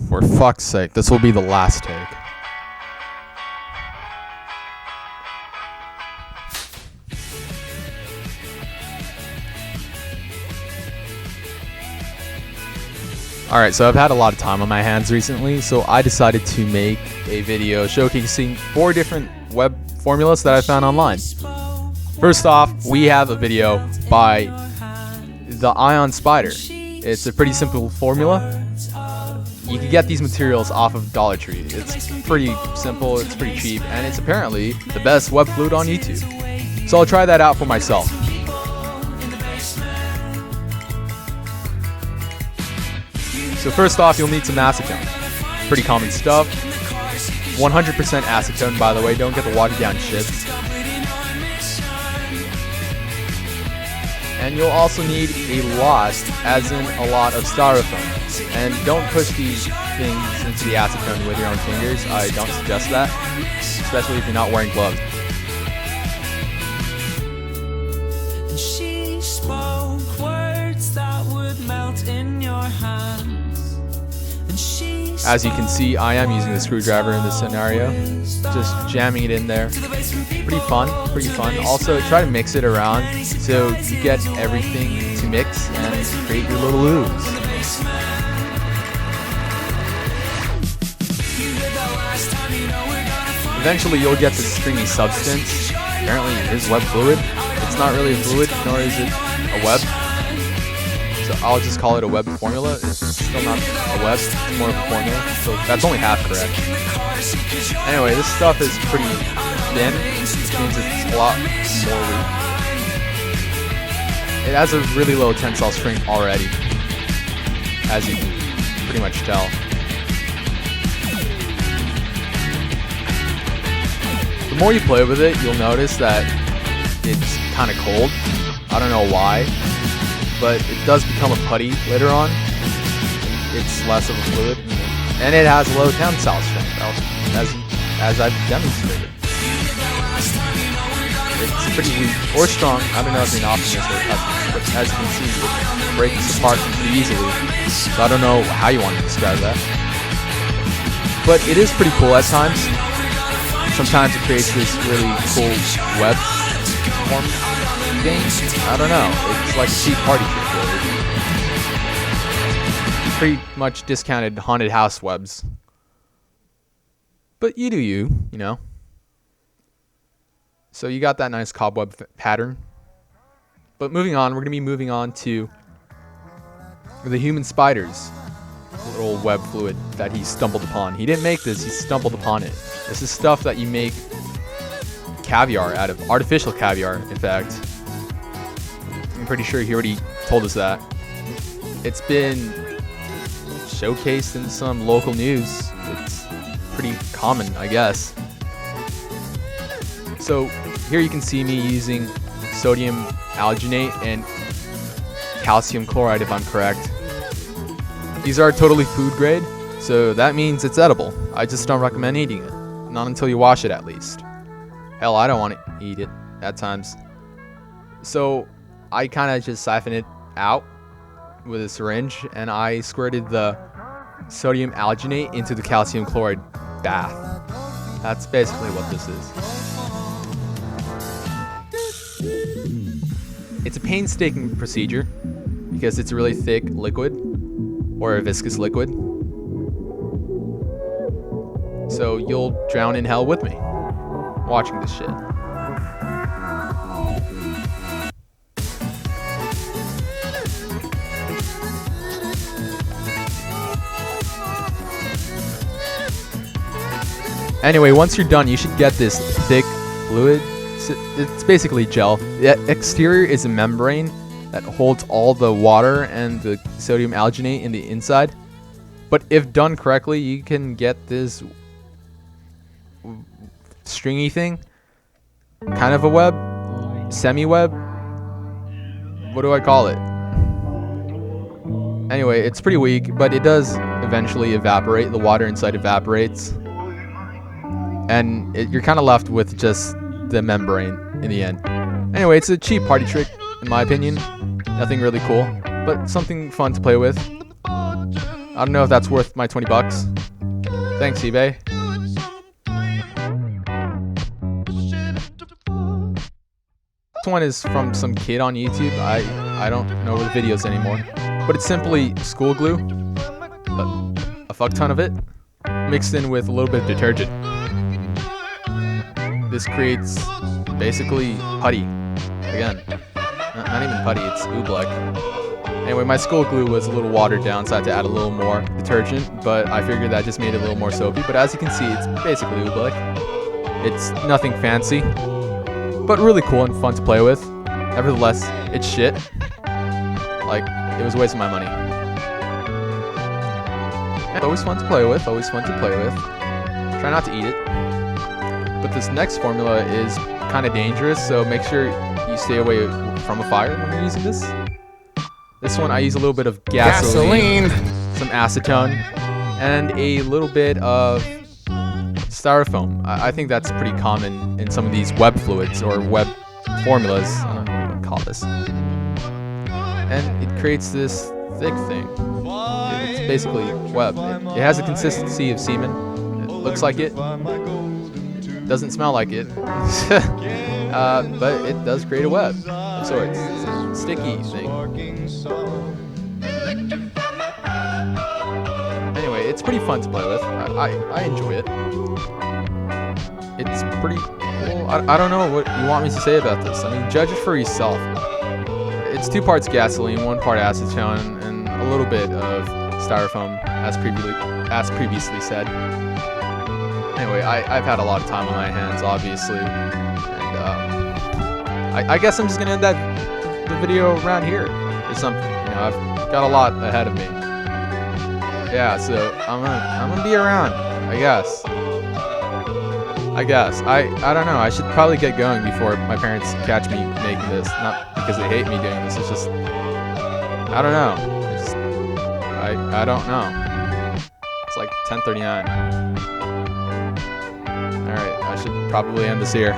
For fuck's sake, this will be the last take. Alright, so I've had a lot of time on my hands recently, so I decided to make a video showcasing 4 different web formulas that I found online. First off, we have a video by the Ion Spider. It's a pretty simple formula. You can get these materials off of Dollar Tree. It's pretty simple, it's pretty cheap, and it's apparently the best web fluid on YouTube. So I'll try that out for myself. So first off, you'll need some acetone. Pretty common stuff. 100% acetone, by the way, don't get the watered down shit. And you'll also need a lot, as in a lot of styrofoam. And don't push these things into the acetone with your own fingers. I don't suggest that, especially if you're not wearing gloves. And she spoke words that would melt in your hands. As you can see, I am using the screwdriver in this scenario, just jamming it in there. Pretty fun, pretty fun. Also, try to mix it around so you get everything to mix and create your little ooze. Eventually, you'll get this stringy substance. Apparently, it is web fluid. It's not really a fluid, nor is it a web. So I'll just call it a web formula. It's still not a web, it's more of a formula. So that's only half correct. Anyway, this stuff is pretty thin, which means it's a lot more weak. It has a really low tensile strength already, as you can pretty much tell. The more you play with it, you'll notice that it's kind of cold. I don't know why, but it does become a putty later on. It's less of a fluid, and it has low tensile strength, as I've demonstrated. It's pretty weak, or strong. I don't know if you're an optimist or pessimist, but as you can see, it breaks apart pretty easily. So I don't know how you want to describe that. But it is pretty cool at times. Sometimes it creates this really cool web form thing. I don't know. It's like a cheap party trick, really. Pretty much discounted haunted house webs. But you do you know. So you got that nice cobweb pattern. But moving on, we're going to be moving on to the human spider's little web fluid that he stumbled upon. He didn't make this, he stumbled upon it. This is stuff that you make caviar out of, artificial caviar, in fact. I'm pretty sure he already told us that. It's been showcased in some local news. It's pretty common, I guess. So here you can see me using sodium alginate and calcium chloride, if I'm correct. These are totally food grade, so that means it's edible. I just don't recommend eating it. Not until you wash it, at least. Hell, I don't want to eat it at times. So I kind of just siphon it out with a syringe, and I squirted the sodium alginate into the calcium chloride bath. That's basically what this is. It's a painstaking procedure because it's a really thick liquid, or a viscous liquid. So you'll drown in hell with me watching this shit. Anyway, once you're done, you should get this thick fluid. It's basically gel. The exterior is a membrane that holds all the water and the sodium alginate in the inside. But if done correctly, you can get this stringy thing, kind of a web, semi-web. What do I call it? Anyway, it's pretty weak, but it does eventually evaporate. The water inside evaporates, and you're kind of left with just the membrane in the end. Anyway, it's a cheap party trick, in my opinion. Nothing really cool, but something fun to play with. I don't know if that's worth my 20 bucks. Thanks, eBay. This one is from some kid on YouTube. I don't know where the videos anymore. But it's simply school glue, a fuck ton of it, mixed in with a little bit of detergent. This creates basically putty. Again, not even putty, it's oobleck. Anyway, my school glue was a little watered down, so I had to add a little more detergent, but I figured that just made it a little more soapy. But as you can see, it's basically oobleck. It's nothing fancy, but really cool and fun to play with. Nevertheless, it's shit. Like, it was a waste of my money. And always fun to play with, always fun to play with. Try not to eat it. But this next formula is kind of dangerous, so make sure you stay away from a fire when you're using this. This one I use a little bit of gasoline, some acetone, and a little bit of styrofoam. I think that's pretty common in some of these web fluids or web formulas. I don't know what you would call this. And it creates this thick thing. It's basically web. It has a consistency of semen. It looks like it. Doesn't smell like it. But it does create a web of sorts. It's a sticky thing. Anyway, it's pretty fun to play with. I enjoy it. It's pretty cool. I don't know what you want me to say about this. I mean, judge it for yourself. It's 2 parts gasoline, 1 part acetone, and a little bit of styrofoam, as previously said. Anyway, I've had a lot of time on my hands, obviously, and I guess I'm just gonna end the video around here or something. You know, I've got a lot ahead of me. Yeah, so I'm gonna be around, I guess. I don't know. I should probably get going before my parents catch me making this. Not because they hate me doing this. It's just I don't know. I don't know. It's like 10:39. All right, I should probably end this here.